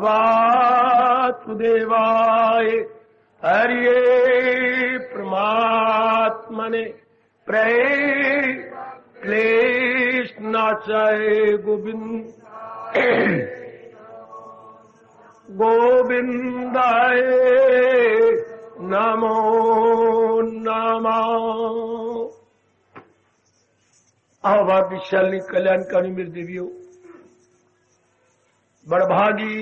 वासुदेवाय हरिये परमात्मने क्लेशनाशाय गोविंदाय नमो नमः। भाग्यशाली कल्याणकारी मेरी देवियों, बड़भागी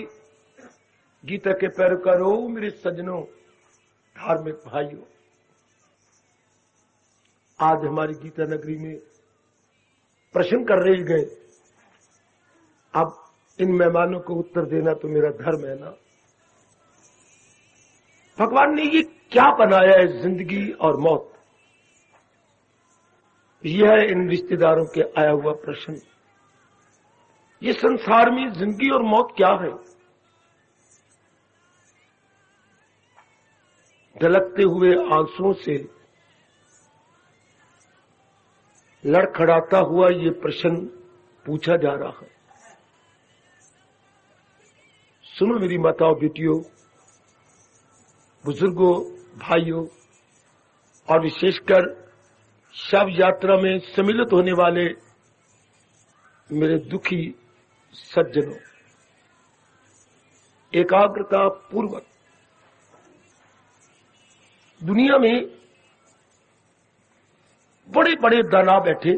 गीता के पैरोकारों, मेरे सज्जनों, धार्मिक भाइयों, आज हमारी गीता नगरी में प्रश्न कर रहे गए। अब इन मेहमानों को उत्तर देना तो मेरा धर्म है ना। भगवान ने ये क्या बनाया है, जिंदगी और मौत? यह है इन रिश्तेदारों के आया हुआ प्रश्न। ये संसार में जिंदगी और मौत क्या है? ढलकते हुए आंसुओं से लड़खड़ाता हुआ ये प्रश्न पूछा जा रहा है। सुनो मेरी माताओं, बेटियों, बुजुर्गों, भाइयों और विशेषकर शव यात्रा में सम्मिलित होने वाले मेरे दुखी सज्जनों, एकाग्रता पूर्वक दुनिया में बड़े बड़े दाना बैठे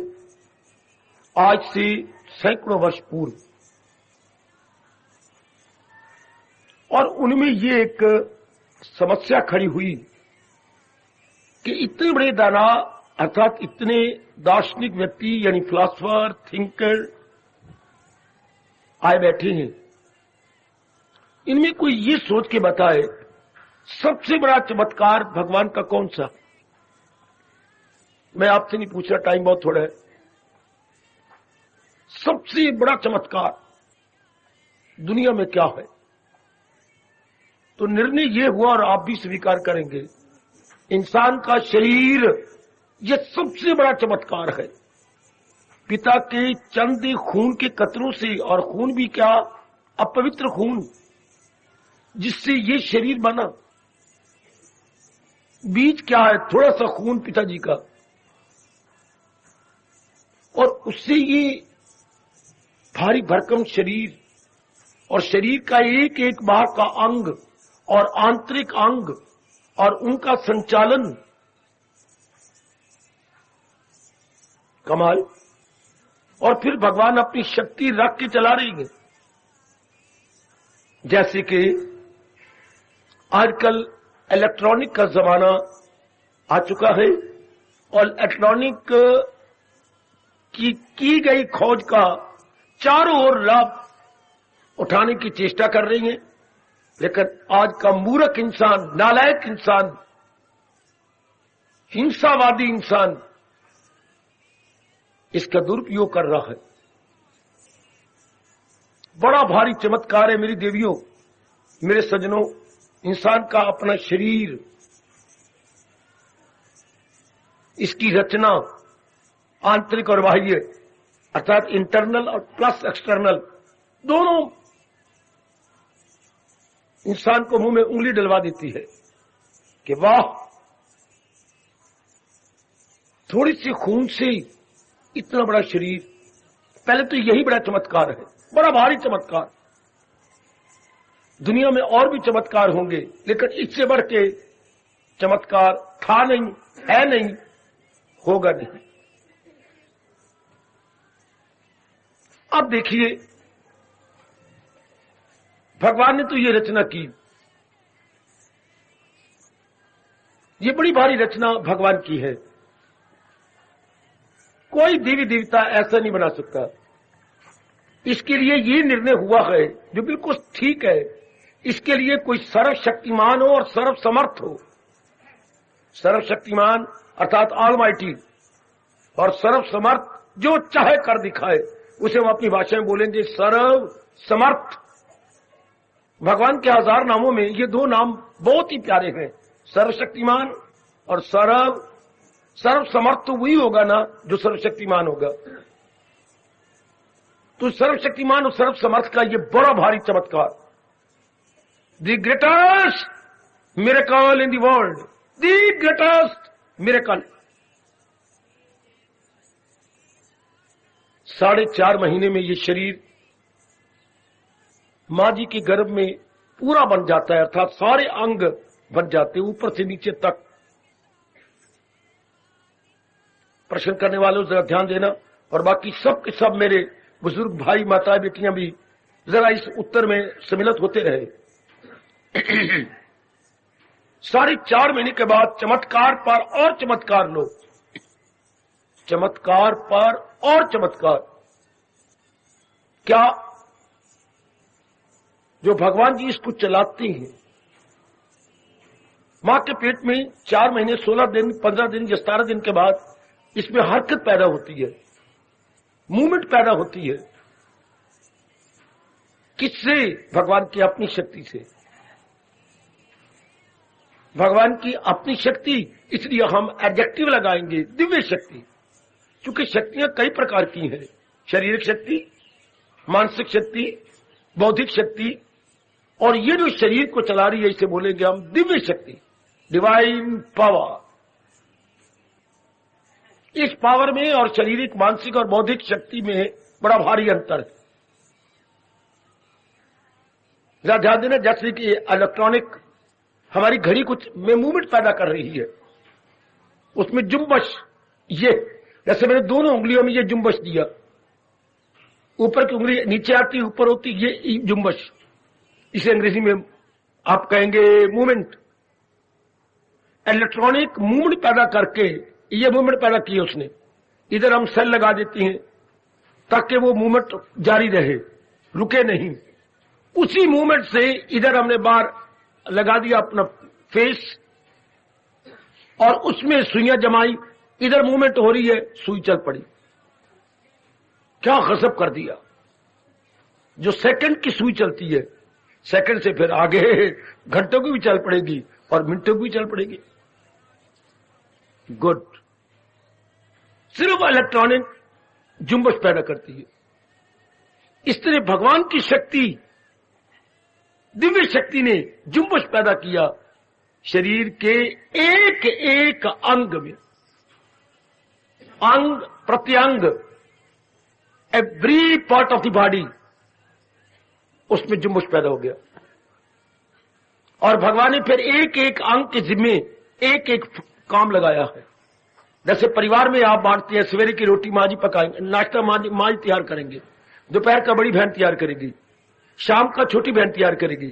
आज से सैकड़ों वर्ष पूर्व, और उनमें ये एक समस्या खड़ी हुई कि इतने बड़े दाना अर्थात इतने दार्शनिक व्यक्ति यानी फिलॉसफर, थिंकर आए बैठे हैं। इनमें कोई ये सोच के बताए सबसे बड़ा चमत्कार भगवान का कौन सा? मैं आपसे नहीं पूछ रहा, टाइम बहुत थोड़ा है। सबसे बड़ा चमत्कार दुनिया में क्या है? तो निर्णय ये हुआ, और आप भी स्वीकार करेंगे, इंसान का शरीर ये सबसे बड़ा चमत्कार है। पिता के चंद खून के कतरों से, और खून भी क्या, अपवित्र खून, जिससे ये शरीर बना। बीज क्या है? थोड़ा सा खून पिताजी का, और उससे ये भारी भरकम शरीर, और शरीर का एक एक बाहर का अंग और आंतरिक अंग और उनका संचालन, कमाल। और फिर भगवान अपनी शक्ति रख के चला रही है। जैसे कि आजकल इलेक्ट्रॉनिक का जमाना आ चुका है, और इलेक्ट्रॉनिक की गई खोज का चारों ओर लाभ उठाने की चेष्टा कर रही हैं। लेकिन आज का मूर्ख इंसान, नालायक इंसान, हिंसावादी इंसान इसका दुरुपयोग कर रहा है। बड़ा भारी चमत्कार है मेरी देवियों, मेरे सज्जनों, इंसान का अपना शरीर, इसकी रचना आंतरिक और बाह्य अर्थात इंटरनल और प्लस एक्सटर्नल दोनों इंसान को मुंह में उंगली डलवा देती है कि वाह, थोड़ी सी खून से इतना बड़ा शरीर। पहले तो यही बड़ा चमत्कार है, बड़ा भारी चमत्कार। दुनिया में और भी चमत्कार होंगे, लेकिन इससे बढ़ के चमत्कार था नहीं, है नहीं, होगा नहीं। अब देखिए, भगवान ने तो ये रचना की, ये बड़ी भारी रचना भगवान की है। कोई देवी देवता ऐसा नहीं बना सकता। इसके लिए ये निर्णय हुआ है जो बिल्कुल ठीक है, इसके लिए कोई सर्वशक्तिमान हो और सर्वसमर्थ हो। सर्वशक्तिमान अर्थात ऑलमाइटी, और सर्वसमर्थ जो चाहे कर दिखाए, उसे हम अपनी भाषा में बोलेंगे सर्व समर्थ। भगवान के 1000 नामों में ये 2 नाम बहुत ही प्यारे हैं, सर्वशक्तिमान और सर्व समर्थ। तो वही होगा ना जो सर्वशक्तिमान होगा। तू सर्वशक्तिमान और सर्व समर्थ का ये बड़ा भारी चमत्कार, the greatest miracle in the world, the greatest miracle. 4.5 महीने में ये शरीर मां जी के गर्भ में पूरा बन जाता है, अर्थात सारे अंग बन जाते हैं ऊपर से नीचे तक। प्रश्न करने वालों जरा ध्यान देना, और बाकी सब के सब मेरे बुजुर्ग भाई माताएं बेटियां भी जरा इस उत्तर में सम्मिलित होते रहे। 4.5 महीने के बाद चमत्कार पर और चमत्कार लो, चमत्कार पर और चमत्कार। क्या जो भगवान जी इसको चलाते हैं, मां के पेट में 4 महीने 16 दिन 15 दिन या 17 दिन के बाद इसमें हरकत पैदा होती है, मूवमेंट पैदा होती है। किससे? भगवान की अपनी शक्ति से। भगवान की अपनी शक्ति, इसलिए हम एडजेक्टिव लगाएंगे दिव्य शक्ति, क्योंकि शक्तियां कई प्रकार की हैं, शारीरिक शक्ति, मानसिक शक्ति, बौद्धिक शक्ति, और ये जो शरीर को चला रही है इसे बोलेंगे हम दिव्य शक्ति, डिवाइन पावर। इस पावर में और शारीरिक, मानसिक और बौद्धिक शक्ति में बड़ा भारी अंतर है। जरा ध्यान देना, जैसे कि इलेक्ट्रॉनिक हमारी घड़ी कुछ में मूवमेंट पैदा कर रही है, उसमें जुम्बश, ये जैसे मैंने दोनों उंगलियों में ये जुम्बश दिया, ऊपर की उंगली नीचे आती ऊपर होती, ये जुम्बश, इसे अंग्रेजी में आप कहेंगे मूवमेंट। इलेक्ट्रॉनिक मूवमेंट पैदा करके ये मूवमेंट पैदा की उसने, इधर हम सेल लगा देती हैं ताकि वो मूवमेंट जारी रहे, रुके नहीं। उसी मूवमेंट से इधर हमने बाहर लगा दिया अपना फेस, और उसमें सुइयां जमाई, इधर मूवमेंट हो रही है, सुई चल पड़ी। क्या गजब कर दिया। जो सेकंड की सुई चलती है, सेकंड से फिर आगे घंटों की भी चल पड़ेगी और मिनटों की भी चल पड़ेगी। गुड। सिर्फ इलेक्ट्रॉनिक जुम्बश पैदा करती है। इस तरह भगवान की शक्ति, दिव्य शक्ति ने जुम्बश पैदा किया शरीर के एक एक अंग में, अंग प्रत्यंग, every part of the body, उसमें जुम्बश पैदा हो गया। और भगवान ने फिर एक एक अंग के जिम्मे एक एक काम लगाया है। जैसे परिवार में आप बांटते हैं, सवेरे की रोटी माँ जी पकाएंगे, नाश्ता माँ जी तैयार करेंगे, दोपहर का बड़ी बहन तैयार करेगी, शाम का छोटी बहन तैयार करेगी,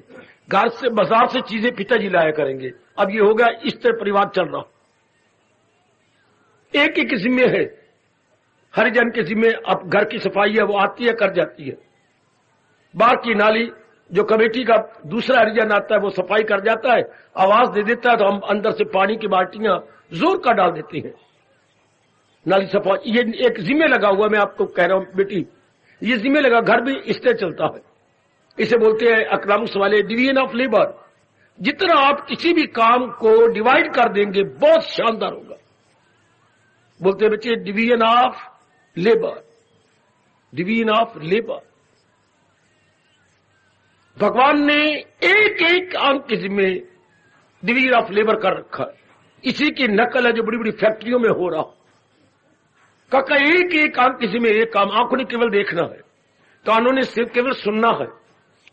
घर से बाजार से चीजें पिताजी लाया करेंगे। अब ये हो गया, इस तरह परिवार चल रहा। एक एक जिम्मे है, हरिजन के जिम्मे। अब घर की सफाई है, वो आती है, कर जाती है। बाहर की नाली, जो कमेटी का दूसरा हरिजन आता है, वो सफाई कर जाता है, आवाज दे देता है, तो हम अंदर से पानी की बाल्टियां जोर का डाल देते हैं, नाली सफाई। ये एक जिम्मे लगा हुआ, मैं आपको कह रहा हूं बेटी, ये जिम्मे लगा, घर भी इस तरह चलता है। इसे बोलते हैं इकोनॉमिक्स वाले डिवीजन ऑफ लेबर। जितना आप किसी भी काम को डिवाइड कर देंगे, बहुत शानदार होगा। बोलते हैं बच्चे division of labour, division of labour. भगवान ने एक एक अंग के जिम्मे डिवीजन ऑफ लेबर कर रखा है। इसी की नकल है जो बड़ी बड़ी फैक्ट्रियों में हो रहा। काका एक एक अंग के जिम्मे एक काम। आंखों ने केवल देखना है, कानों ने सिर्फ केवल सुनना है,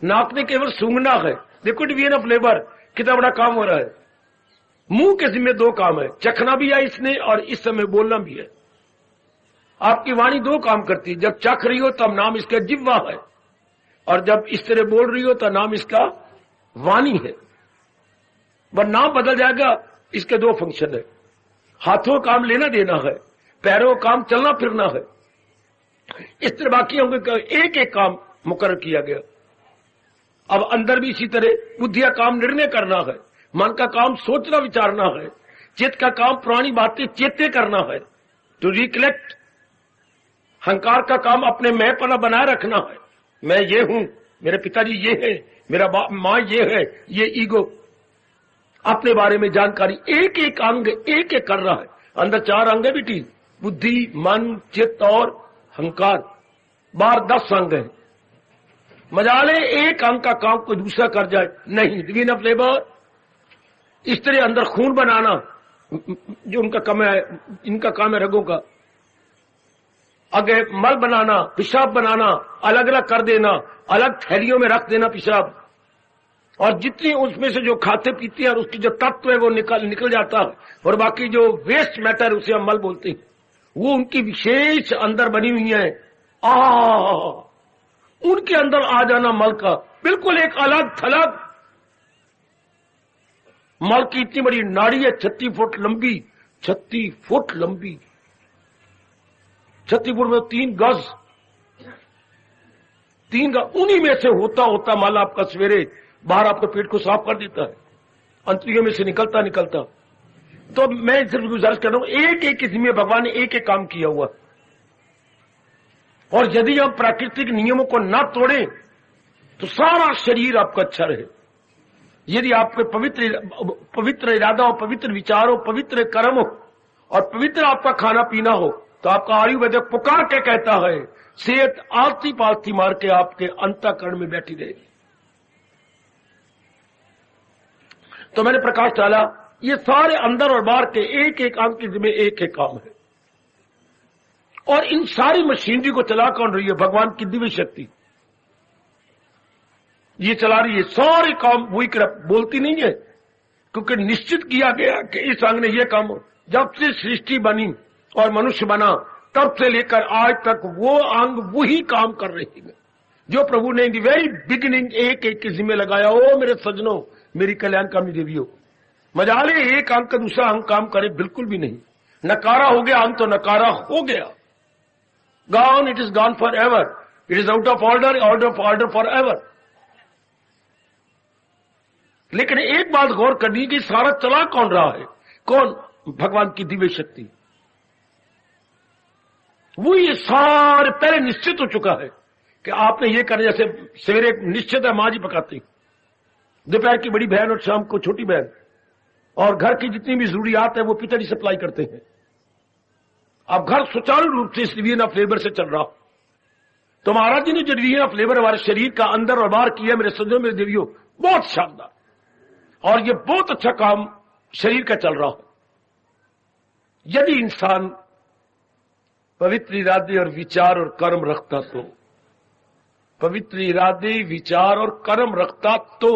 नाक ने केवल सूंघना है। देखो डिवीजन ऑफ लेबर कितना बड़ा काम हो रहा है। मुंह के जिम्मे 2 काम है, चखना भी है इसने और इस समय बोलना भी है। आपकी वाणी 2 काम करती है, जब चख रही हो तब नाम इसका जिह्वा है, और जब इस तरह बोल रही हो तो नाम इसका वाणी है। वह नाम बदल जाएगा। इसके 2 फंक्शन है, हाथों काम लेना देना है, पैरों काम चलना फिरना है। इस तरह बाकी होंगे, एक एक काम मुकर्रर किया गया। अब अंदर भी इसी तरह बुद्धि का काम निर्णय करना है, मन का काम सोचना विचारना है, चित्त का काम पुरानी बातें चेते करना है, टू रिकलेक्ट। अहंकार का काम अपने मैंपना बनाए रखना है, मैं ये हूं, मेरे पिताजी ये है, मेरा मां ये है, ये ईगो। अपने बारे में जानकारी एक एक अंग एक एक कर रहा है। अंदर 4 अंग है बेटी, बुद्धि, मन, चित्त और अहंकार। बाहर 10 अंग है, मजाले एक अंग का काम कोई दूसरा कर जाए नहीं। डिवीजन ऑफ लेबर, इस तरह अंदर खून बनाना जो उनका काम है, इनका काम है रगों का, आगे मल बनाना, पेशाब बनाना, अलग अलग कर देना, अलग थैलियों में रख देना पेशाब, और जितनी उसमें से जो खाते पीते हैं और उसकी जो तत्व है वो निकल जाता है, और बाकी जो वेस्ट मैटर उसे हम मल बोलते हैं, वो उनकी विशेष अंदर बनी हुई है। उनके अंदर आ जाना मल का, बिल्कुल एक अलग थलग मल की इतनी बड़ी नाड़ी है, 36 फुट लंबी, 36 फुट लंबी, 36 फुट में 3 गज, 3 गज, उन्हीं में से होता होता मल आपका सवेरे बाहर आपके पेट को साफ कर देता है, अंतरियों में से निकलता। तो मैं सिर्फ गुजारिश कर रहा हूं, एक एक किस्म में भगवान ने एक एक काम किया हुआ, और यदि हम प्राकृतिक नियमों को न तोड़ें तो सारा शरीर आपका अच्छा रहे। यदि आपके पवित्र इरादा हो, पवित्र विचार हो, पवित्र कर्म हो, और पवित्र आपका खाना पीना हो, तो आपका आयुर्वेद पुकार के कहता है सेहत आलती पालती मार के आपके अंतःकरण में बैठी रहेगी। तो मैंने प्रकाश डाला, ये सारे अंदर और बाहर के एक एक अंग के जिम्मे एक एक काम है, और इन सारी मशीनरी को चला कौन रही है? भगवान की दिव्य शक्ति ये चला रही है। सारे काम वही बोलती नहीं है, क्योंकि निश्चित किया गया कि इस अंग ने यह काम, जब से सृष्टि बनी और मनुष्य बना तब से लेकर आज तक वो अंग वही काम कर रही है जो प्रभु ने इन दी वेरी बिगिनिंग एक एक के जिम्मे लगाया। ओ मेरे सज्जनों, मेरी कल्याणकामी देवियों, मजाले एक अंग का दूसरा अंग काम करे? बिल्कुल भी नहीं। नकारा हो गया अंग तो नकारा हो गया, gone, it is gone for ever, it is out of order, out of order for ever. लेकिन एक बात गौर करनी कि सारा चला कौन रहा है? कौन? भगवान की दिव्य शक्ति। वो ये सारे पहले निश्चित हो चुका है कि आपने ये करना। जैसे सवेरे निश्चित है मां जी पकाती, दोपहर की बड़ी बहन और शाम को छोटी बहन, और घर की जितनी भी जरूरियात है वो पिताजी सप्लाई करते हैं। अब घर सुचारू रूप से इस डिवीजन ऑफ लेबर से चल रहा। तो महाराज जी ने जो डिवीजन ऑफ लेबर हमारे शरीर का अंदर और बाहर किया, मेरे सज्जनों, मेरे देवियों, बहुत शानदार, और ये बहुत अच्छा काम शरीर का चल रहा है। यदि इंसान पवित्र इरादे और विचार और कर्म रखता तो, पवित्र इरादे, विचार और कर्म रखता तो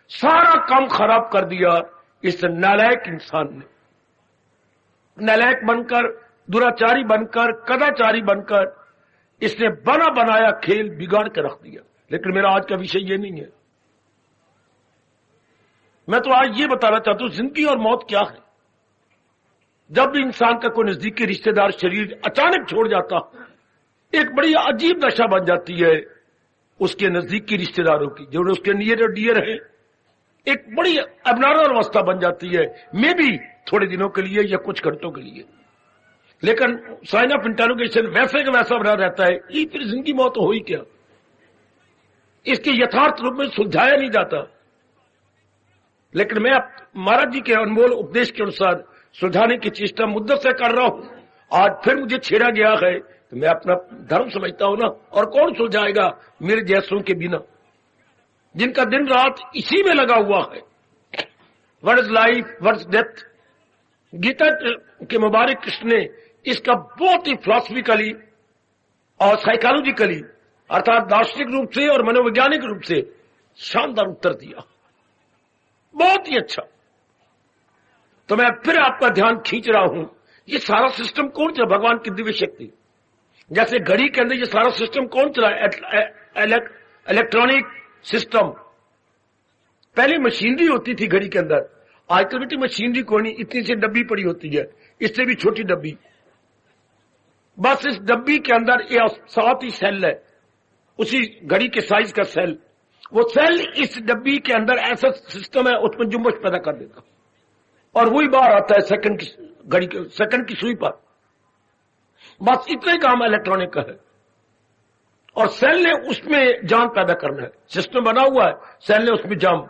सारा काम खराब कर दिया इस नालायक इंसान ने। नालायक बनकर, दुराचारी बनकर, कदाचारी बनकर इसने बना बनाया खेल बिगाड़ के रख दिया। लेकिन मेरा आज का विषय ये नहीं है। मैं तो आज ये बताना चाहता हूं जिंदगी और मौत क्या है। जब भी इंसान का कोई नजदीकी रिश्तेदार शरीर अचानक छोड़ जाता, एक बड़ी अजीब दशा बन जाती है उसके नजदीकी रिश्तेदारों की, जो उसके नियर और डियर है। एक बड़ी अबनॉर्मल अवस्था बन जाती है, मे भी थोड़े दिनों के लिए या कुछ घंटों के लिए। लेकिन साइन ऑफ इंटरोगेशन वैसे का वैसा बना रहता है। ये फिर जिंदगी मौत हो ही क्या? इसके यथार्थ रूप में सुलझाया नहीं जाता। लेकिन मैं महाराज जी के अनमोल उपदेश के अनुसार सुलझाने की चेष्टा मुद्दत से कर रहा हूं। आज फिर मुझे छेड़ा गया है तो मैं अपना धर्म समझता हूं ना, और कौन सुलझाएगा मेरे जैसों के बिना, जिनका दिन रात इसी में लगा हुआ है। What is life, what is death. Gita के मुबारक कृष्ण ने इसका बहुत ही फिलॉसफिकली और साइकोलॉजिकली, अर्थात दार्शनिक रूप से और मनोवैज्ञानिक रूप से शानदार उत्तर दिया, बहुत ही अच्छा। तो मैं फिर आपका ध्यान खींच रहा हूं, ये सारा सिस्टम कौन चला? भगवान की दिव्य शक्ति। जैसे घड़ी के अंदर ये सारा सिस्टम कौन चला? Electronic system. पहले मशीनरी होती थी घड़ी के अंदर, आजकल बेटी मशीनरी कोई नहीं, इतनी सी डब्बी पड़ी होती है, इससे भी छोटी डब्बी। बस इस डब्बी के अंदर ये 7 ही सेल है, उसी घड़ी के साइज का सेल। वो सेल इस डब्बी के अंदर ऐसा सिस्टम है, उसमें जुम्बश पैदा कर देता, और वही बाहर आता है सेकंड की घड़ी के सेकंड की सुई पर। बस इतना ही काम इलेक्ट्रॉनिक का है, और सेल ने उसमें जान पैदा करना है। सिस्टम बना हुआ है, सेल ने उसमें जान।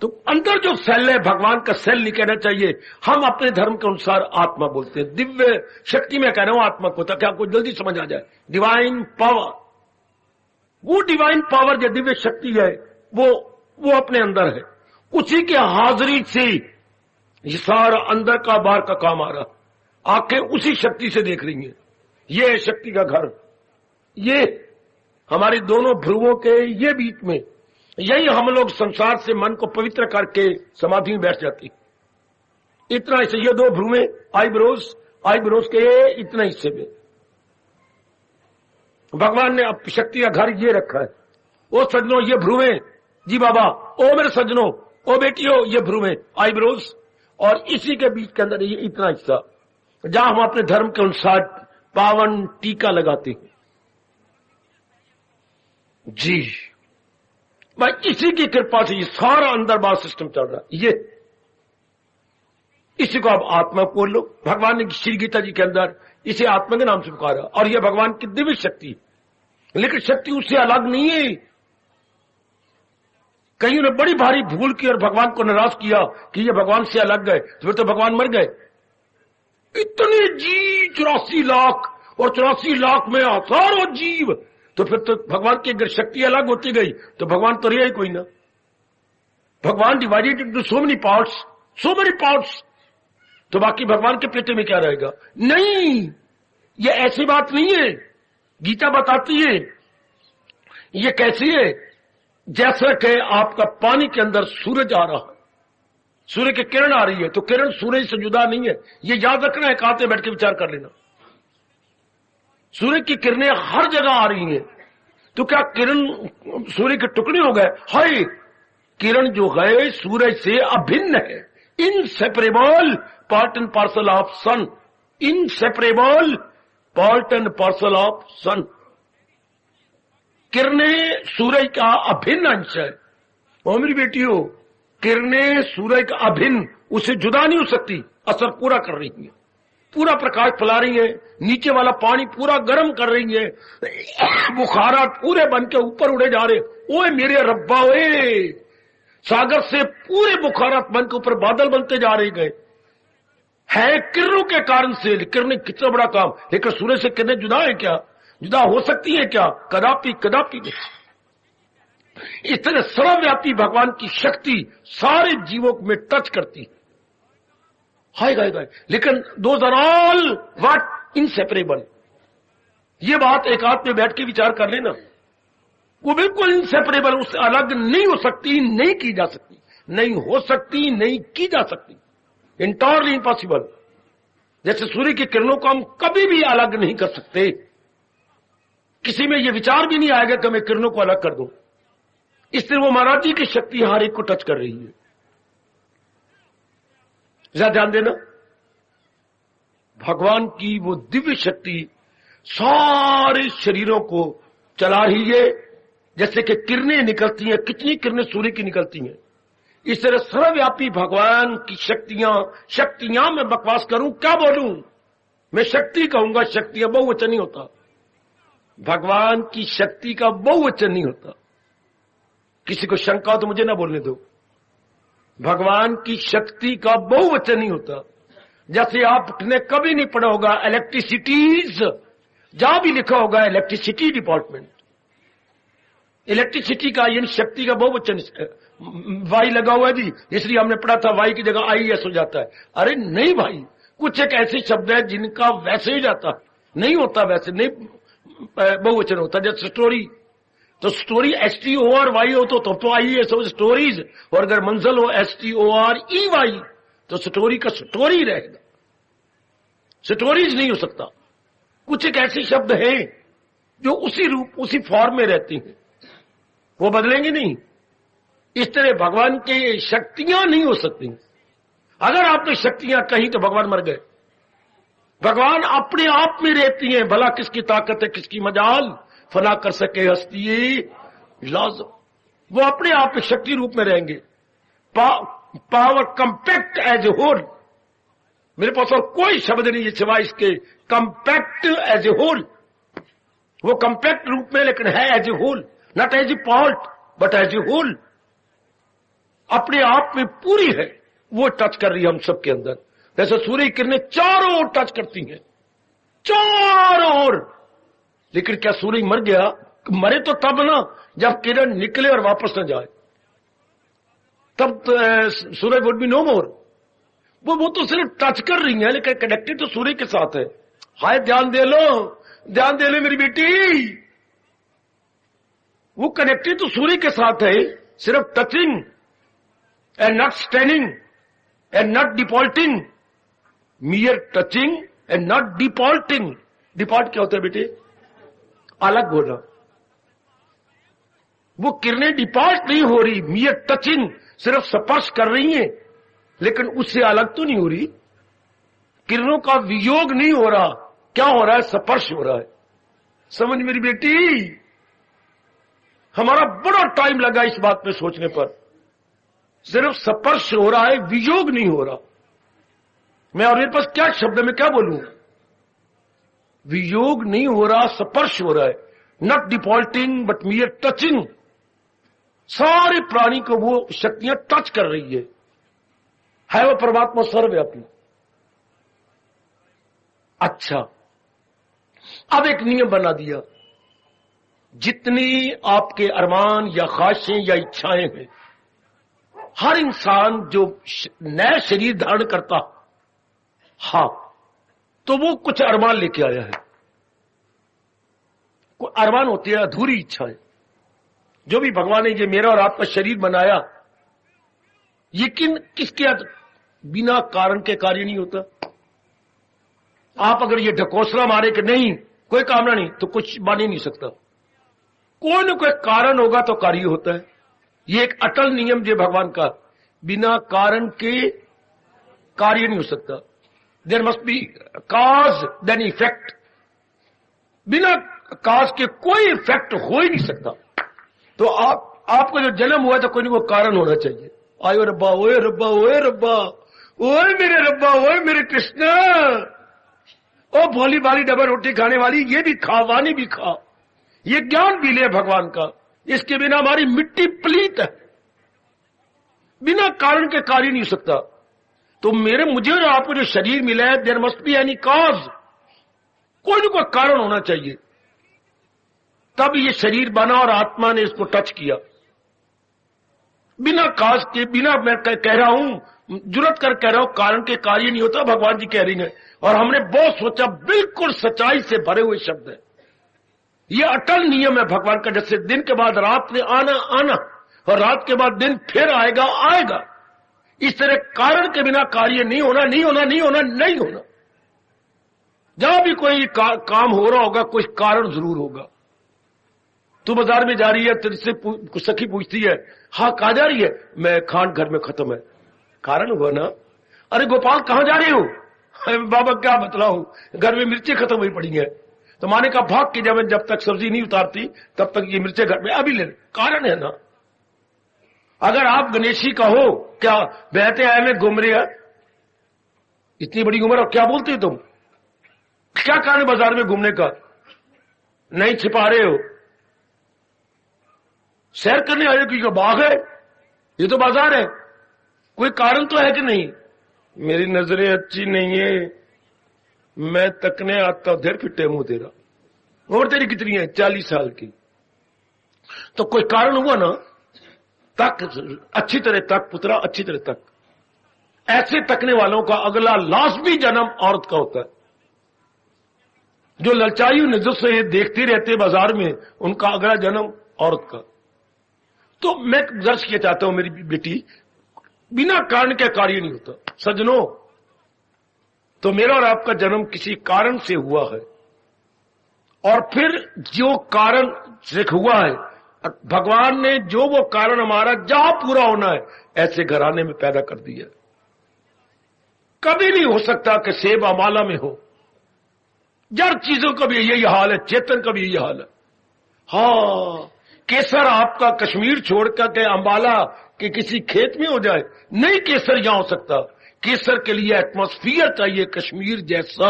तो अंदर जो सेल है भगवान का सेल नहीं कहना चाहिए। हम अपने धर्म के अनुसार आत्मा बोलते हैं, दिव्य शक्ति में कह रहा हूं आत्मा को, ताकि आपको जल्दी समझ आ जाए। डिवाइन पावर, वो डिवाइन पावर जो दिव्य शक्ति है वो अपने अंदर है। उसी के हाजिरी से ये सारा अंदर का बाहर का काम आ रहा। आंखें उसी शक्ति से देख रही हैं। ये है शक्ति का घर। ये हमारी दोनों भ्रुवों के ये बीच में, यही हम लोग संसार से मन को पवित्र करके समाधि में बैठ जाती। इतना हिस्से, ये दो भ्रुवें आईब्रोज के इतना हिस्से में भगवान ने अब शक्ति का घर ये रखा है। ओ सज्जनों ये भ्रुवें, जी बाबा, ओ मेरे सज्जनों, ओ बेटियों, ये भ्रुवें आईब्रोज, और इसी के बीच के अंदर ये इतना हिस्सा जहां हम अपने धर्म के अनुसार पावन टीका लगाते हैं। जी भाई, इसी की कृपा से ये सारा अंदर बाहर सिस्टम चल रहा है। ये इसी को आप आत्मा बोल लो। भगवान ने श्री गीता जी के अंदर इसे आत्मा के नाम से पुकारा, और यह भगवान की दिव्य शक्ति है। लेकिन शक्ति उससे अलग नहीं है। कईयों ने बड़ी भारी भूल की और भगवान को नाराज किया कि ये भगवान से अलग गए, तो फिर तो भगवान मर गए। इतने जी 84 लाख, और 84 लाख में हजारों जीव, तो फिर तो भगवान की अगर शक्ति अलग होती गई तो भगवान तो रहा ही कोई ना। भगवान divided into so many parts, तो बाकी भगवान के पेटे में क्या रहेगा? नहीं, ये ऐसी बात नहीं है। गीता बताती है ये कैसी है। जैसा कि आपका पानी के अंदर सूरज आ रहा है, सूर्य की किरण आ रही है, तो किरण सूरज से जुदा नहीं है। ये याद रखना है, काते बैठ के विचार कर लेना। सूर्य की किरणें हर जगह आ रही हैं, तो क्या किरण सूर्य के टुकड़े हो गए? हाय, किरण जो है सूरज से अभिन्न है, inseparable part and parcel of sun, inseparable part and parcel of sun. किरणें सूरज का अभिन्न अंश है। और मेरी बेटियों, किरणें सूरज का अभिन्न, उसे जुदा नहीं हो सकती, असर पूरा कर रही है, पूरा प्रकाश फैला रही है। नीचे वाला पानी पूरा गर्म कर रही है, बुखारात पूरे बन के ऊपर उड़े जा रहे। ओए मेरे रब्बा, ओए सागर से पूरे बुखारात बन के ऊपर बादल बनते जा रहे गए है किरणों के कारण से। किरणें कितना बड़ा काम। लेकिन सूरज से किरणें जुदा है क्या? जुदा हो सकती है क्या? कदापि नहीं। इस तरह सर्वव्यापी भगवान की शक्ति सारे जीवों में टच करती है। हाय गाय गाय, लेकिन those are all what inseparable. ये बात एक आध में बैठ के विचार कर लेना। वो बिल्कुल इनसेपरेबल, उससे अलग नहीं हो सकती, नहीं की जा सकती, नहीं हो सकती, नहीं की जा सकती, इंटायरली इम्पॉसिबल। जैसे सूर्य की किरणों को हम कभी भी अलग नहीं कर सकते। किसी में ये विचार भी नहीं आएगा कि मैं किरणों को अलग कर दूं। इसलिए वो महाराज जी की शक्ति हर एक को टच कर रही है। जरा ध्यान देना, भगवान की वो दिव्य शक्ति सारे शरीरों को चला रही है। जैसे कि किरणें निकलती हैं, कितनी किरणें सूर्य की निकलती हैं, इस तरह सर्वव्यापी भगवान की शक्तियां मैं बकवास करूं क्या बोलूं? मैं शक्ति कहूंगा, शक्तियां बहुवचन नहीं होता। भगवान की शक्ति का बहुवचन नहीं होता। किसी को शंका हो तो मुझे ना बोलने दो। भगवान की शक्ति का बहुवचन नहीं होता। जैसे आपने कभी नहीं पढ़ा होगा इलेक्ट्रिसिटीज, जहां भी लिखा होगा इलेक्ट्रिसिटी डिपार्टमेंट, इलेक्ट्रिसिटी का यानी शक्ति का बहुवचन वाई लगा हुआ है जी, इसलिए हमने पढ़ा था वाई की जगह आईएस हो जाता है। अरे नहीं भाई, कुछ एक ऐसे शब्द है जिनका वैसे ही जाता नहीं होता, वैसे नहीं बहुवचन होता। जैसे स्टोरी, तो स्टोरी STORY हो तो आईएस हो स्टोरीज, और अगर मंजिल हो STOREY तो स्टोरी का स्टोरी रहेगा, स्टोरीज नहीं हो सकता। कुछ एक ऐसे शब्द हैं जो उसी रूप उसी फॉर्म में रहती हैं, वो बदलेंगे नहीं। इस तरह भगवान की शक्तियां नहीं हो सकती। अगर आपने शक्तियां कहीं तो भगवान मर गए। भगवान अपने आप में रहती हैं, भला किसकी ताकत है किसकी मजाल, फना कर सके हस्ती लाज। वो अपने आप में शक्ति रूप में रहेंगे। Power compact as a whole, मेरे पास और कोई शब्द नहीं है सिवाय इसके, कंपैक्ट एज ए होल। वो कंपैक्ट रूप में लेकिन है as a whole, not as a part but as a whole. अपने आप में पूरी है, वो टच कर रही है हम सबके अंदर। जैसे सूर्य की किरणें चारों ओर टच करती हैं, चारों ओर। लेकिन क्या सूर्य मर गया? मरे तो तब ना जब किरण निकले और वापस न जाए, तब सूरज वुड बी नो मोर। वो तो सिर्फ टच कर रही है, लेकिन कनेक्टेड तो सूर्य के साथ है। हाय ध्यान दे लो मेरी बेटी, वो कनेक्टेड तो सूर्य के साथ है, सिर्फ touching and not standing and not defaulting, मियर touching and not defaulting. Default क्या होता है बेटे? अलग होना। वो किरणें डिफॉल्ट नहीं हो रही, मियर टचिंग, सिर्फ स्पर्श कर रही हैं, लेकिन उससे अलग तो नहीं हो रही। किरणों का वियोग नहीं हो रहा, क्या हो रहा है? स्पर्श हो रहा है। समझ मेरी बेटी, हमारा बड़ा टाइम लगा इस बात पे सोचने पर। सिर्फ स्पर्श हो रहा है, वियोग नहीं हो रहा। मैं और मेरे पास क्या शब्द में क्या बोलूं? वियोग नहीं हो रहा, स्पर्श हो रहा है, नॉट डिफॉल्टिंग बट मियर टचिंग। सारे प्राणी को वो शक्तियां टच कर रही है वो परमात्मा सर्वव्यापी। अच्छा, अब एक नियम बना दिया, जितनी आपके अरमान या ख्वाहिशें या इच्छाएं हैं, हर इंसान जो नया शरीर धारण करता, हाँ, तो वो कुछ अरमान लेके आया है। कोई अरमान होती है अधूरी इच्छाएं। जो भी भगवान ने ये मेरा और आपका शरीर बनाया, यकीन किसके बिना कारण के कार्य नहीं होता। आप अगर ये ढकोसला मारे कि नहीं कोई कामना नहीं, तो कुछ बन ही नहीं सकता। कोई न कोई कारण होगा तो कार्य होता है। ये एक अटल नियम जो भगवान का, बिना कारण के कार्य नहीं हो सकता। There must be cause then effect. बिना काज के कोई इफेक्ट हो ही नहीं सकता। तो आपको जो जन्म हुआ तो कोई नहीं, वो कारण होना चाहिए। आयो रब्बा, ओए रब्बा, ओए रब्बा, ओए मेरे रब्बा, ओए मेरे कृष्ण, ओ भोली भाली डबल रोटी खाने वाली, ये भी खा, वानी भी खा, ये ज्ञान भी ले भगवान का। इसके बिना हमारी मिट्टी पलीत है, बिना कारण के कार्य नहीं हो सकता। तो मुझे और आपको जो शरीर मिला है, there must be any cause, कोई न कोई कारण होना चाहिए, तब ये शरीर बना और आत्मा ने इसको टच किया। बिना काज के, बिना मैं कह रहा हूं, जुरत कर कह रहा हूं, कारण के कार्य नहीं होता, भगवान जी कह रही हैं। और हमने बहुत सोचा, बिल्कुल सच्चाई से भरे हुए शब्द है। ये अटल नियम है भगवान का, जैसे दिन के बाद रात ने आना आना और रात के बाद दिन फिर आएगा आएगा, इस तरह कारण के बिना कार्य नहीं होना, नहीं होना, नहीं होना, नहीं होना। जहां भी कोई काम हो रहा होगा, कोई कारण जरूर होगा। तू बाजार में जा रही है, तुझसे सखी पूछती है, हाँ कहां जा रही है? मैं खान घर में खत्म है। कारण हुआ ना। अरे गोपाल कहां जा रही हो? बाबा क्या बतलाऊं, घर में मिर्चें खत्म हुई पड़ी हैं। तो माने का भाग के जब तक सब्जी नहीं उतारती तब तक ये मिर्चें घर में अभी ले। कारण है ना। अगर आप गणेशी का हो, क्या बहते आए में घूम रही है, इतनी बड़ी उम्र और क्या बोलते हो तुम? क्या कारण बाजार में घूमने का? नहीं छिपा रहे हो, सैर करने आए हो, क्योंकि बाग है, ये तो बाजार है, कोई कारण तो है कि नहीं? मेरी नजरें अच्छी नहीं है, मैं तकने आता हूं, देर फिटे मुंह तेरा। उम्र तेरी कितनी है? 40 साल की। तो कोई कारण हुआ ना, तक अच्छी तरह तक पुत्रा, अच्छी तरह तक। ऐसे तकने वालों का अगला लाजमी जन्म औरत का होता है। जो ललचाई नजर से ये देखते रहते बाजार में, उनका अगला जन्म औरत का। तो मैं दर्ज किया चाहता हूं मेरी बेटी, बिना कारण के कार्य नहीं होता सज्जनों। तो मेरा और आपका जन्म किसी कारण से हुआ है, और फिर जो कारण से हुआ है, भगवान ने जो वो कारण हमारा जहां पूरा होना है, ऐसे घराने में पैदा कर दिया। कभी नहीं हो सकता कि सेब अमाला में हो। जड़ चीजों का भी यही हाल है, चेतन का भी यही हाल है। हाँ, केसर आपका कश्मीर छोड़कर के अंबाला के किसी खेत में हो जाए, नहीं केसर यहां हो सकता। केसर के लिए एटमॉस्फियर चाहिए कश्मीर जैसा।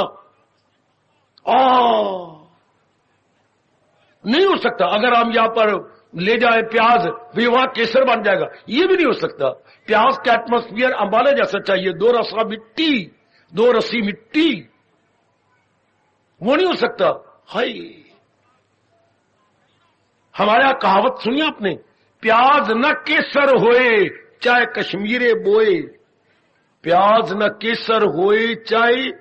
नहीं हो सकता। अगर हम यहां पर ले जाए प्याज, भी वहां केसर बन जाएगा, ये भी नहीं हो सकता। प्याज का एटमॉस्फियर अंबाला जैसा चाहिए, दो रसी मिट्टी, वो नहीं हो सकता। हाय, हमारे यहां कहावत सुनी आपने, प्याज न केसर होए चाहे कश्मीरे बोए। प्याज न केसर होए चाहे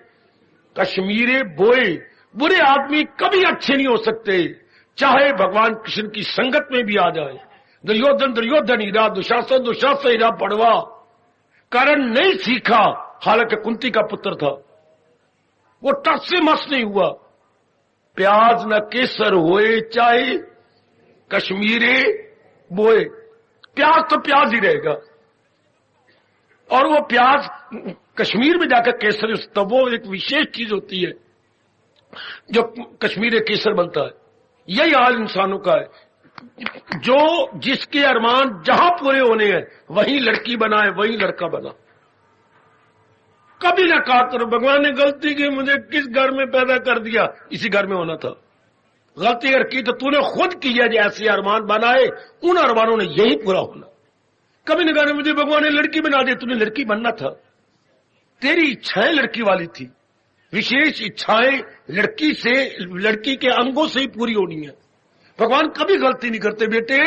कश्मीरे बोए। बुरे आदमी कभी अच्छे नहीं हो सकते, चाहे भगवान कृष्ण की संगत में भी आ जाए। दुर्योधन दुर्योधन हीरा, दुशासन दुशासन हीरा पड़वा। कारण नहीं सीखा, हालांकि कुंती का पुत्र था, वो टस से मस नहीं हुआ। प्याज न केसर होए चाहे कश्मीरे बोए। प्याज तो प्याज ही रहेगा, और वो प्याज कश्मीर में जाकर केसर, तब वो एक विशेष चीज होती है जो कश्मीरी केसर बनता है। यही हाल इंसानों का है, जो जिसके अरमान जहां पूरे होने हैं वहीं लड़की बनाए, वहीं लड़का बना। कभी ना कहा करो भगवान ने गलती की, मुझे किस घर में पैदा कर दिया, इसी घर में होना था। गलती अगर की तो तूने खुद की है, जो ऐसे अरमान बनाए उन अरमानों ने यही पूरा होना। कभी न कहा मुझे भगवान ने लड़की बना दिया, तूने लड़की बनना था। तेरी इच्छाएं लड़की वाली थी, विशेष इच्छाएं लड़की से, लड़की के अंगों से ही पूरी होनी है। भगवान कभी गलती नहीं करते बेटे,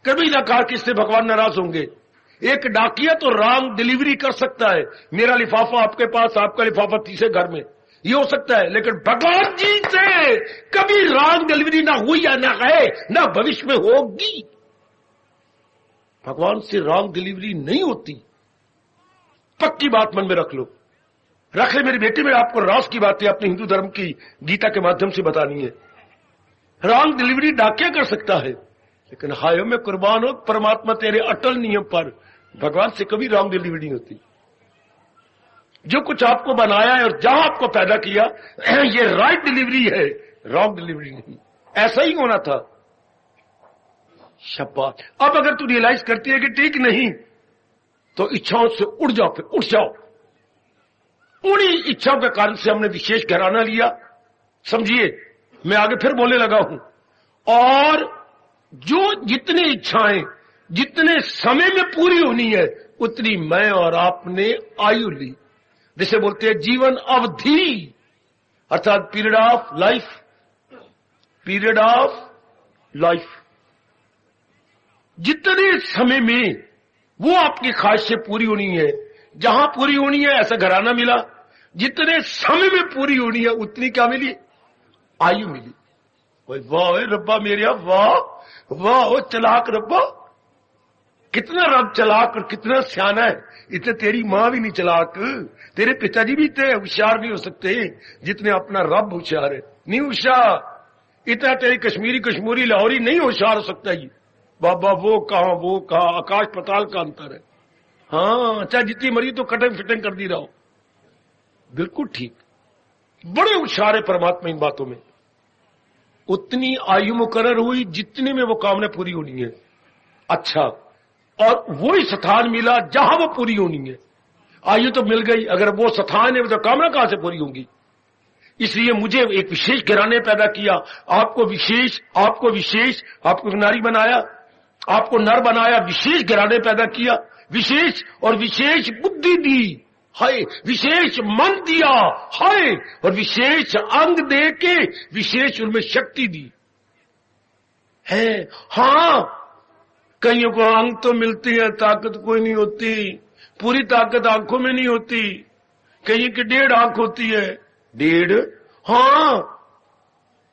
कभी ना कहा कि इससे भगवान नाराज होंगे। एक डाकिया तो रॉन्ग डिलीवरी कर सकता है, मेरा लिफाफा आपके पास, आपका लिफाफा तीसरे घर में, ये हो सकता है, लेकिन भगवान जी से कभी रॉन्ग डिलीवरी ना हुई या ना है, ना भविष्य में होगी। भगवान से रॉन्ग डिलीवरी नहीं होती, पक्की बात मन में रख लो। रख ले मेरी बेटी, में आपको राज की बातें अपने हिंदू धर्म की गीता के माध्यम से बतानी है। रॉन्ग डिलीवरी डाकिया कर सकता है, लेकिन हाय में कुर्बान हो परमात्मा तेरे अटल नियम पर, भगवान से कभी रॉन्ग डिलीवरी नहीं होती। जो कुछ आपको बनाया है और जहां आपको पैदा किया, ये राइट डिलीवरी है, रॉन्ग डिलीवरी नहीं। ऐसा ही होना था। शाबाश। अब अगर तू रियलाइज करती है कि ठीक नहीं, तो इच्छाओं से उड़ जाओ, फिर उठ जाओ। उन्हीं इच्छाओं के कारण से हमने विशेष घराना लिया, समझिए। मैं आगे फिर बोलने लगा हूं। और जो जितनी इच्छाएं जितने समय में पूरी होनी है, उतनी मैं और आपने आयु ली, जिसे बोलते हैं जीवन अवधि, अर्थात period of life. Period of life, जितने समय में वो आपकी ख्वाहिशें पूरी होनी है, जहां पूरी होनी है ऐसा घराना मिला। जितने समय में पूरी होनी है उतनी क्या मिली? आयु मिली। वाह रब्बा मेरे, वाह वाह चलाक रब्बा, कितना रब चलाक और कितना सियाना है। इतने तेरी मां भी नहीं चलाक, तेरे पिताजी भी इतने होशियार नहीं हो सकते जितने अपना रब होशियार है। नहीं होशियार, इतना तेरी कश्मीरी लाहौरी नहीं होशियार हो सकता। ये बाबा वो कहां आकाश पताल का अंतर है। हाँ, चाहे जितनी मर्जी तो कटिंग फिटिंग कर दी रहो, बिल्कुल ठीक। बड़े होशियार है परमात्मा इन बातों में। उतनी आयु मुकर्रर हुई जितने में वो कामना पूरी होनी है। अच्छा, और वही स्थान मिला जहां वो पूरी होनी है। आयु तो मिल गई, अगर वो स्थान है तो कामना कहां से पूरी होंगी? इसलिए मुझे एक विशेष घराने पैदा किया, आपको नारी बनाया, आपको नर बनाया, विशेष घराने पैदा किया, विशेष और विशेष बुद्धि दी, हाय, विशेष मन दिया, हाय, और विशेष अंग दे के विशेष उनमें शक्ति दी है। हाँ, कईयों को अंग तो मिलती है, ताकत कोई नहीं होती। पूरी ताकत आंखों में नहीं होती, कहीं की 1.5 आंख होती है। 1.5? हाँ,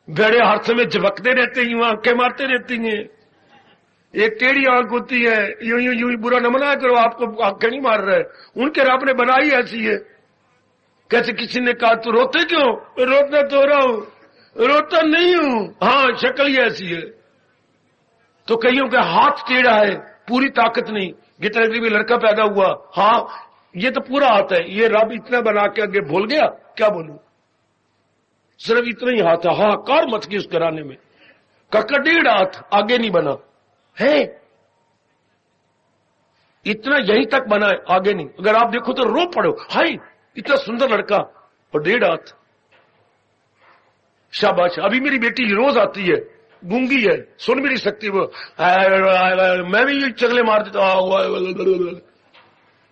बड़े हाथ में झपकते रहते हैं, यूं आंखें मारते रहती हैं। एक टेढ़ी आंख होती है, यूं यूं यूं, बुरा न मना करो, आपको आंखें नहीं मार रहे, उनके रब ने बनाई ऐसी है। कैसे किसी ने कहा तू रोते क्यों? रोता तो रहा हूं, रोता नहीं हूं, हाँ शक्ल ही ऐसी है। तो कईयों के हाथ टेढ़ा है, पूरी ताकत नहीं। जितना भी लड़का पैदा हुआ, हाँ ये तो पूरा हाथ है, ये रब इतना बना के आगे भूल गया, क्या बोलूं, सिर्फ इतना ही हाथ है। हाँ, कार मच गई उस कराने में, कक्का 1.5 हाथ आगे नहीं बना है, इतना यहीं तक बना है, आगे नहीं। अगर आप देखो तो रो पड़ो, हाय इतना सुंदर लड़का और 1.5 हाथ, शाबाश। अभी मेरी बेटी रोज आती है, गूंगी है, सुन भी नहीं सकती वो, मैं भी चगले मार देता,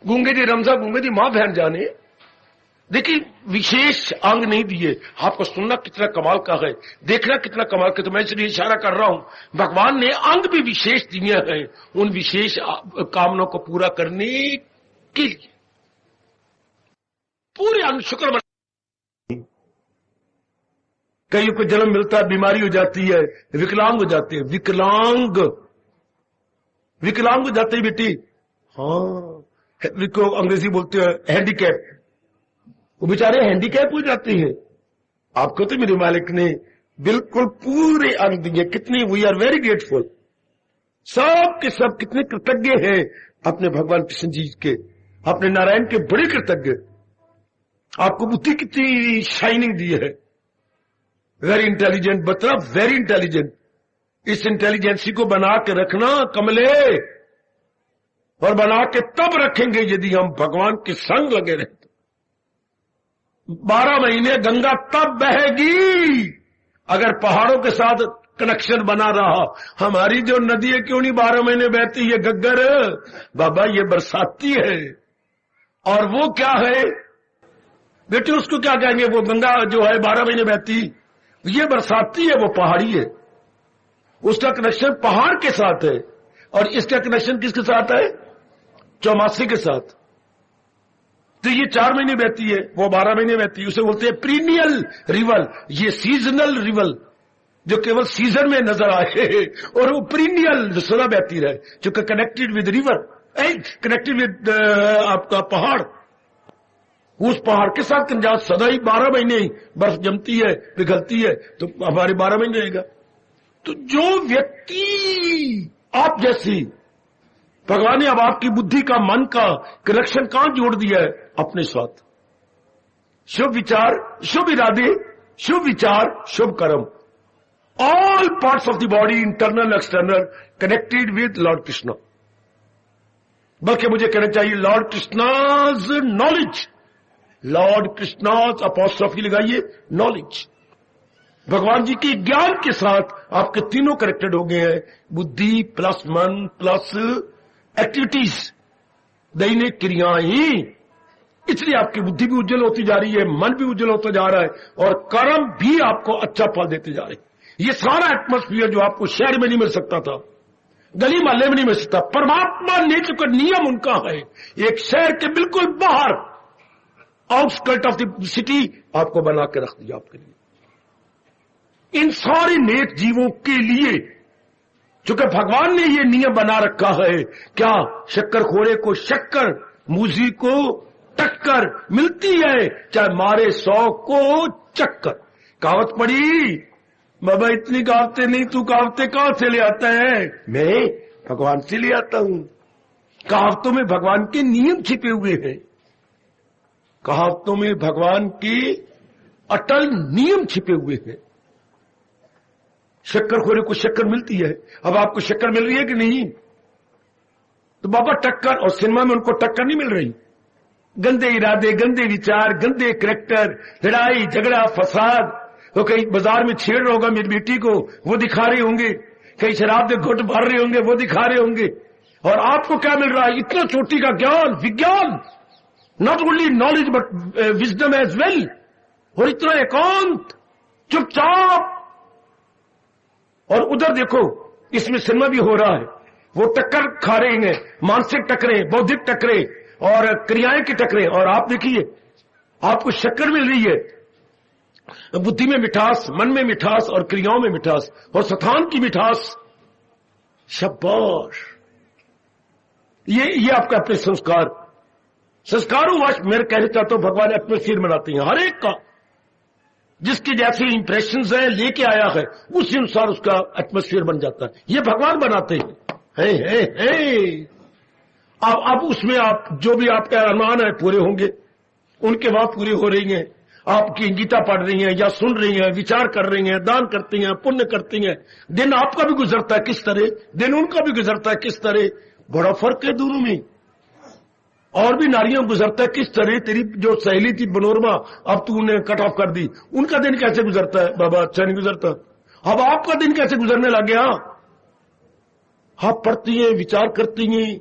गूंगे दी रमजा, गूंगे दी मां बहन जाने, देखिए विशेष अंग नहीं दिए, आपको सुनना कितना कमाल का है, देखना कितना कमाल का। तो मैं इसलिए इशारा कर रहा हूं भगवान ने अंग भी विशेष दिए हैं उन विशेष कामनाओं को पूरा करने के लिए। पूरे अंग शुक्र कईयों को जन्म मिलता है, बीमारी हो जाती है, विकलांग हो जाते हैं, विकलांग हो जाते हैं बेटी। हाँ, अंग्रेजी बोलते हैं हैंडीकैप, वो बेचारे हैंडीकैप हो जाते हैं। आपको तो मेरे मालिक ने बिल्कुल पूरे अंग दिए, कितनी वी आर वेरी ग्रेटफुल। सब के सब कितने कृतज्ञ हैं अपने भगवान कृष्ण जी के, अपने नारायण के बड़े कृतज्ञ। आपको बुद्धि कितनी शाइनिंग दी है, वेरी इंटेलिजेंट, बता वेरी इंटेलिजेंट। इस इंटेलिजेंसी को बना के रखना कमले, और बना के तब रखेंगे यदि हम भगवान के संग लगे रहे। 12 महीने गंगा तब बहेगी अगर पहाड़ों के साथ कनेक्शन बना रहा। हमारी जो नदी है क्यों नहीं 12 महीने बहती है गग्गर? बाबा ये बरसाती है। और वो क्या है बेटी, उसको क्या कहेंगे? वो गंगा जो है 12 महीने बहती, ये बरसाती है, वो पहाड़ी है। उसका कनेक्शन पहाड़ के साथ है और इसका कनेक्शन किसके साथ है? चौमासी के साथ। तो ये 4 महीने बहती है, वो 12 महीने बहती है। उसे बोलते हैं पीरियड रिवर। ये सीजनल रिवर जो केवल सीजन में नजर आए, और वो पीरियड जो सदा बहती रहे, जो connected with river, connected with आपका पहाड़। उस पहाड़ के साथ कंजात सदा ही 12 महीने ही बर्फ जमती है, पिघलती है, तो हमारे 12 महीने रहेगा। तो जो व्यक्ति आप जैसी, भगवान ने अब आपकी बुद्धि का, मन का कनेक्शन कहां जोड़ दिया है? अपने साथ। शुभ विचार, शुभ इरादे, शुभ विचार, शुभ कर्म, all parts of the body, internal external, connected with Lord Krishna. बल्कि मुझे कहना चाहिए Lord Krishna's knowledge, Lord Krishna's apostrophe लगाइए नॉलेज। भगवान जी के ज्ञान के साथ आपके तीनों कनेक्टेड हो गए हैं, बुद्धि प्लस मन प्लस एक्टिविटीज, दैनिक क्रियाएं। इसलिए आपकी बुद्धि भी उज्जवल होती जा रही है, मन भी उज्जवल होता जा रहा है, और कर्म भी आपको अच्छा फल देते जा रहे हैं। ये सारा एटमॉस्फेयर जो आपको शहर में नहीं मिल सकता था, गली मोहल्ले में नहीं मिल सकता, परमात्मा नेचर का नियम उनका है। एक शहर के बिल्कुल बाहर, आउटस्कर्ट ऑफ द सिटी, आपको बना के रख दिया आपके लिए, इन सारे नेक जीवों के लिए। चूंकि भगवान ने ये नियम बना रखा है, क्या शक्कर खोरे को शक्कर, मूजी को टक्कर मिलती है, चाहे मारे 100 को चक्कर। कहावत पड़ी, बाबा इतनी कहावतें नहीं, तू कहावतें कहां से ले आता है? मैं भगवान से ले आता हूं। कहावतों में भगवान के नियम छिपे हुए हैं, कहावतों में भगवान के अटल नियम छिपे हुए हैं। शक्कर खोरे को शक्कर मिलती है। अब आपको शक्कर मिल रही है कि नहीं? तो बाबा टक्कर, और सिनेमा में उनको टक्कर नहीं मिल रही। गंदे इरादे, गंदे विचार, गंदे करैक्टर, लड़ाई झगड़ा फसाद। वो कहीं बाजार में छेड़ रहा होगा मेरी बेटी को, वो दिखा रहे होंगे, कहीं शराब के घुट भर रहे होंगे, वो दिखा रहे होंगे। और आपको क्या मिल रहा है? इतना चोटी का ज्ञान, विज्ञान, not only knowledge but wisdom as well. और इतना एकांत, चुपचाप। और उधर देखो, इसमें सिनेमा भी हो रहा है, वो टक्कर खा रहे हैं, मानसिक टकरे, बौद्धिक टकरे और क्रियाएं की टकरे। और आप देखिए, आपको शक्कर मिल रही है, बुद्धि में मिठास, मन में मिठास और क्रियाओं में मिठास और स्थान की मिठास। शाबाश। ये आपका अपने संस्कारों वश मेरे कहने चाहता हूं, भगवान एटमोस्फियर बनाते हैं हर एक का, जिसके जैसे इंप्रेशंस है लेके आया है, उसी अनुसार उसका एटमोस्फियर बन जाता है। ये भगवान बनाते हैं। अब उसमें आप जो भी आपके अरमान है पूरे होंगे, उनके वहां पूरी हो रही हैं। आपकी गीता पढ़ रही हैं या सुन रही हैं, विचार कर रही हैं, दान करती हैं, पुण्य करती हैं। दिन आपका भी गुजरता है किस तरह, दिन उनका भी गुजरता है किस तरह। बड़ा फर्क है दोनों में। और भी नारियों गुजरता है किस तरह। तेरी जो सहेली थी बनोरमा, अब तू उन्हें कट ऑफ कर दी, उनका दिन कैसे गुजरता है? बाबा अच्छा नहीं गुजरता। अब आपका दिन कैसे गुजरने लग गया? आप पढ़ती हैं, विचार करती हैं,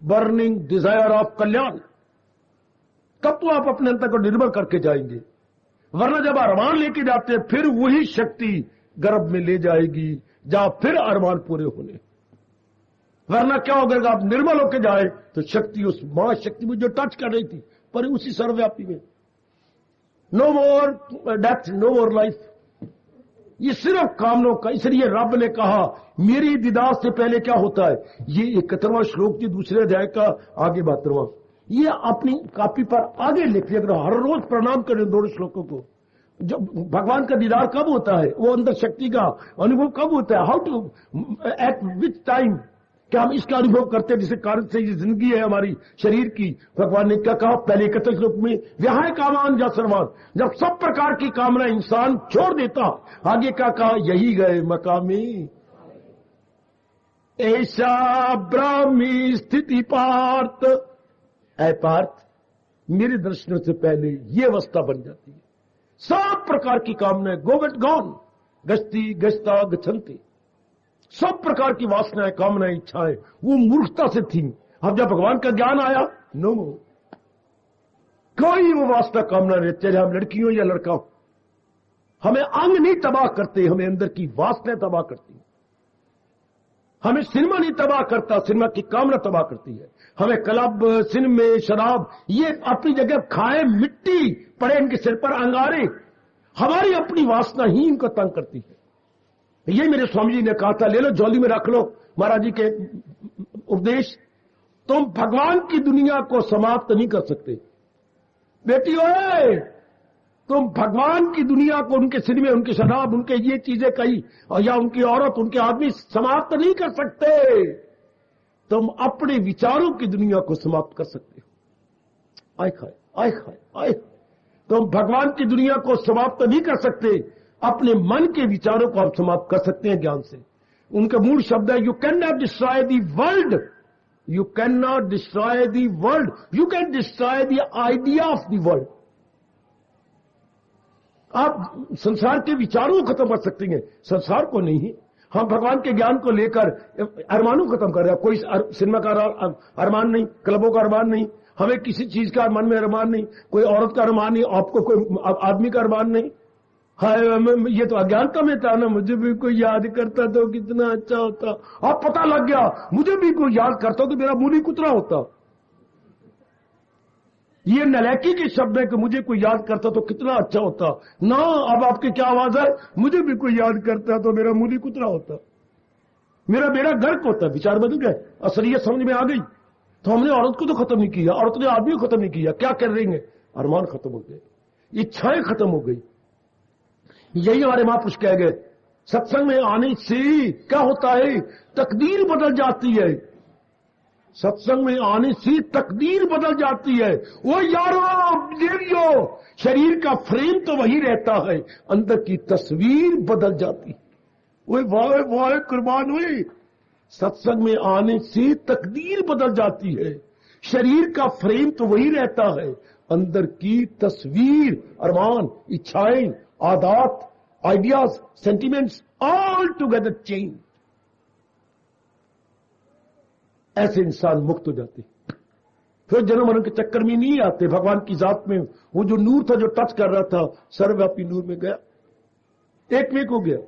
बर्निंग डिजायर ऑफ कल्याण, तब तो आप अपने अंतर को निर्मल करके जाएंगे। वरना जब अरमान लेके जाते हैं फिर वही शक्ति गर्भ में ले जाएगी जहां फिर अरमान पूरे होने। वरना क्या होगा, आप निर्मल होके जाए तो शक्ति उस महाशक्ति में जो टच कर रही थी पर उसी सर्वव्यापी में, नो मोर डेथ नो मोर लाइफ। ये सिर्फ कामनों का, इसलिए रब ने कहा मेरी दीदार से पहले क्या होता है। ये 71वां श्लोक जी दूसरे अध्याय का आगे 72वां, ये अपनी कॉपी पर आगे लिख लिया। हर रोज प्रणाम करें दोनों श्लोकों को। जब भगवान का दीदार कब होता है, वो अंदर शक्ति का अनुभव कब होता है, how to at which time, क्या हम इसका अनुभव करते हैं जिसके कारण से ये जिंदगी है हमारी शरीर की। भगवान ने क्या कहा पहले 71 श्लोक में, व्याह कामान या सर्वान, जब सब प्रकार की कामना इंसान छोड़ देता, आगे क्या कहा, यही गए मकामी ऐसा ब्राह्मी स्थिति पार्थ। ऐ पार्थ, मेरे दर्शनों से पहले ये अवस्था बन जाती है। सब प्रकार की कामनाएं गो गेट गॉन, गश्ती गश्ता गच्छन्ति, सब प्रकार की वासनाएं कामनाएं इच्छाएं वो मूर्खता से थी। अब जब भगवान का ज्ञान आया, नो कोई वो वासना कामना नहीं, चाहे हम लड़की हो या लड़का हो। हमें अंग नहीं तबाह करते, हमें अंदर की वासनाएं तबाह करती है। हमें सिनेमा नहीं तबाह करता, सिनेमा की कामना तबाह करती है। हमें क्लब सिनेमे शराब ये अपनी जगह खाए, मिट्टी पड़े इनके सिर पर अंगारे, हमारी अपनी वासना ही इनको तंग करती है। ये मेरे स्वामी जी ने कहा था, ले लो झोली में रख लो, महाराज जी के उपदेश। तुम भगवान की दुनिया को समाप्त नहीं कर सकते बेटी, ओए तुम भगवान की दुनिया को, उनके सिनेमे, उनके शराब, उनके ये चीजें कही और या उनकी औरत, उनके आदमी समाप्त नहीं कर सकते। तुम अपने विचारों की दुनिया को समाप्त कर सकते हो। आय खाए आय खाए आय, तुम भगवान की दुनिया को समाप्त नहीं कर सकते, अपने मन के विचारों को आप समाप्त कर सकते हैं ज्ञान से। उनका मूल शब्द है, you can not destroy the world, you can not destroy the world, you can destroy the idea of the world. आप संसार के विचारों को खत्म कर सकते हैं, संसार को नहीं। हम भगवान के ज्ञान को लेकर अरमानों को खत्म कर रहे हैं। कोई सिनेमा का अरमान नहीं, क्लबों का अरमान नहीं, हमें किसी चीज का मन में अरमान नहीं, कोई औरत का अरमान नहीं, आपको कोई आदमी का अरमान नहीं। हाय ये तो अज्ञानता में था ना, मुझे भी कोई याद करता तो कितना अच्छा होता। अब पता लग गया, मुझे भी कोई याद करता तो मेरा मुंह ही कुतरा होता। ये नलायकी के शब्द है कि मुझे कोई याद करता तो कितना अच्छा होता ना। अब आपकी क्या आवाज है, मुझे भी कोई याद करता तो मेरा मुंह ही कुतरा होता, मेरा बेड़ा गर्क होता। विचार बदल गए, असलियत समझ में आ गई। तो हमने औरत को तो खत्म नहीं किया, औरत ने आदमी को खत्म नहीं किया, क्या कर रही है, अरमान खत्म हो गए, इच्छाएं खत्म हो गई। यही हमारे महापुरुष कह गए, सत्संग में आने से क्या होता है, तकदीर बदल जाती है। सत्संग में आने से तकदीर बदल जाती है। वो यारो देवियो, शरीर का फ्रेम तो वही रहता है, अंदर की तस्वीर बदल जाती है। वो वाह वाह कुर्बान हुए। सत्संग में आने से तकदीर बदल जाती है, शरीर का फ्रेम तो वही रहता है, अंदर की तस्वीर, अरमान, इच्छाएं, आदात, ideas, sentiments all together change. ऐसे इंसान मुक्त हो जाते, फिर जन्म मरण के चक्कर में नहीं आते। भगवान की जात में वो जो नूर था, जो टच कर रहा था, सर्वव्यापी नूर में गया, एक में हो गया।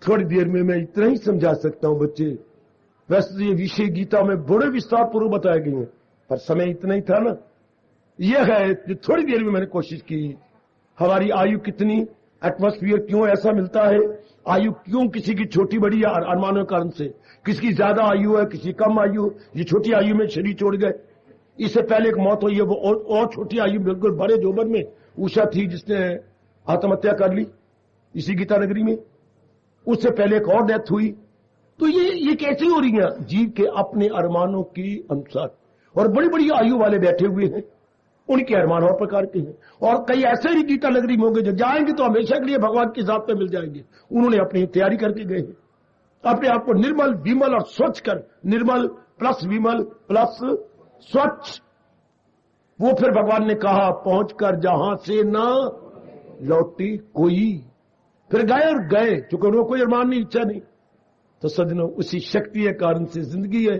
थोड़ी देर में मैं इतना ही समझा सकता हूं बच्चे। वैसे ये विषय गीता में बड़े विस्तार पूर्वक बताए गए हैं, पर समय इतना ही था ना। यह है जो थोड़ी देर में मैंने कोशिश की। हमारी आयु कितनी, एटमॉस्फेयर क्यों ऐसा मिलता है, आयु क्यों किसी की छोटी बड़ी अरमानों के कारण से, किसकी ज्यादा आयु है, किसी कम आयु। ये छोटी आयु में शरीर छोड़ गए, इससे पहले एक मौत हुई है, वो और छोटी आयु बिल्कुल बड़े जोबर में उषा थी जिसने आत्महत्या कर ली इसी गीता नगरी में। उससे पहले एक और डेथ हुई। तो ये कैसी हो रही है, जीव के अपने अरमानों की अनुसार। और बड़ी बड़ी आयु वाले बैठे हुए हैं, उनके अरमान और प्रकार के हैं। और कई ऐसे भी गीता नगरी में होंगे जो जाएंगे तो हमेशा के लिए भगवान की जात पे मिल जाएंगे। उन्होंने अपनी तैयारी करके गए हैं, अपने आप को निर्मल विमल और स्वच्छ कर, निर्मल प्लस विमल प्लस स्वच्छ। वो फिर भगवान ने कहा, पहुंचकर जहां से ना लौटी कोई, फिर गए और गए, चूंकि उनको कोई अरमान नहीं, इच्छा नहीं। तो सज्जनों, उसी शक्ति के कारण से जिंदगी है।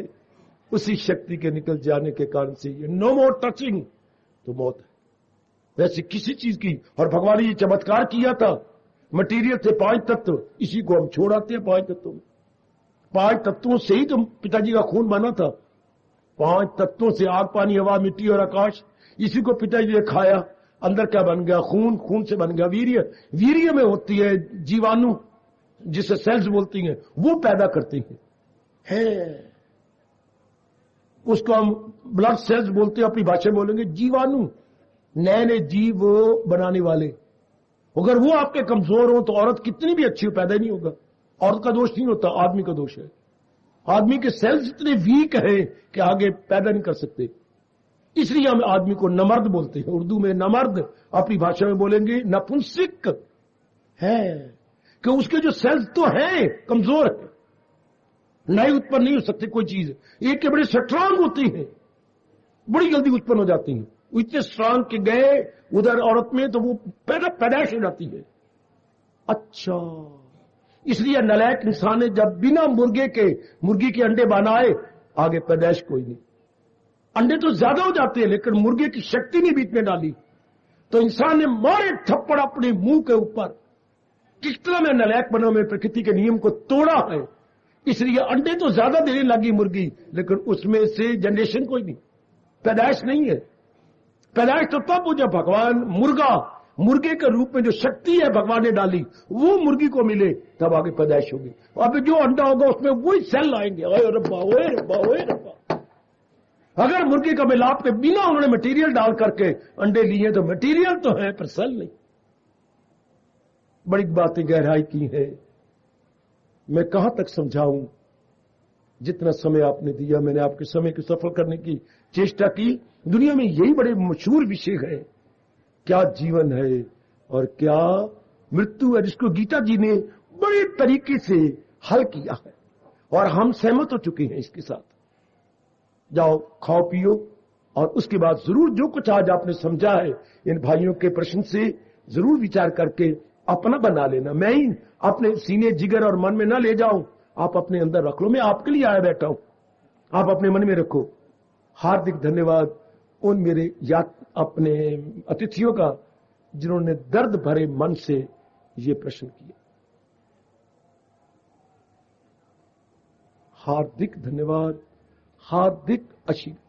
उसी शक्ति के निकल जाने के कारण से ये नो मोर टचिंग तो मौत है। वैसे किसी चीज की, और भगवान ने ये चमत्कार किया था, मटीरियल थे 5 तत्व, इसी को हम छोड़ आते हैं 5 तत्वों में। 5 तत्वों से ही तो पिताजी का खून बना था। 5 तत्वों से, आग पानी हवा मिट्टी और आकाश, इसी को पिताजी ने खाया। अंदर क्या बन गया? खून। खून से बन गया वीर्य। वीर्य में होती है जीवाणु, जिसे सेल्स बोलती हैं, वो पैदा करती है। उसको हम ब्लड सेल्स बोलते हैं, अपनी भाषा में बोलेंगे जीवाणु, नए नए जीव बनाने वाले। अगर वो आपके कमजोर हो तो औरत कितनी भी अच्छी हो, पैदा नहीं होगा। औरत का दोष नहीं होता, आदमी का दोष है। आदमी के सेल्स इतने वीक है कि आगे पैदा नहीं कर सकते। इसलिए हम आदमी को नमर्द बोलते हैं। उर्दू में नमर्द, अपनी भाषा में बोलेंगे नपुंसक है, कि उसके जो सेल्स तो हैं कमजोर है, नए उत्पन्न नहीं हो सकती कोई चीज। एक के बड़े स्ट्रांग होती है, बड़ी जल्दी उत्पन्न हो जाती है। इतने स्ट्रांग के गए उधर औरत में तो वो पैदाइश हो जाती है। अच्छा, इसलिए नलायक इंसान ने जब बिना मुर्गी के अंडे बनाए, आगे पैदाइश कोई नहीं। अंडे तो ज्यादा हो जाते हैं, लेकिन मुर्गे की शक्ति नहीं बीच में डाली, तो इंसान ने मारे थप्पड़ अपने मुंह के ऊपर। किस तरह मैं नलायक बना, मैं प्रकृति के नियम को तोड़ा है। इसलिए अंडे तो ज्यादा देने लगी मुर्गी, लेकिन उसमें से जनरेशन कोई नहीं, पैदाइश नहीं है। पैदाइश तो तब हो जब भगवान मुर्गे के रूप में जो शक्ति है भगवान ने डाली, वो मुर्गी को मिले, तब आगे पैदाइश होगी। अब जो अंडा होगा उसमें वही सेल आएंगे। ओए रब्बा, ओए रब्बा, ओए रब्बा। अगर मुर्गी का मिलाप के बिना उन्होंने मटेरियल डाल करके अंडे लिए, तो मटेरियल तो है पर सेल नहीं। बड़ी बातें गहराई की है, मैं कहां तक समझाऊं। जितना समय आपने दिया, मैंने आपके समय को सफल करने की चेष्टा की। दुनिया में यही बड़े मशहूर विषय है, क्या जीवन है और क्या मृत्यु है, जिसको गीता जी ने बड़े तरीके से हल किया है, और हम सहमत हो चुके हैं इसके साथ। जाओ खाओ पियो, और उसके बाद जरूर जो कुछ आज आपने समझा है इन भाइयों के प्रश्न से जरूर विचार करके अपना बना लेना। मैं ही अपने सीने जिगर और मन में ना ले जाऊं, आप अपने अंदर रख लो। मैं आपके लिए आया बैठा हूं, आप अपने मन में रखो। हार्दिक धन्यवाद उन मेरे अपने अतिथियों का जिन्होंने दर्द भरे मन से ये प्रश्न किए। हार्दिक धन्यवाद, हार्दिक आशीर्वाद।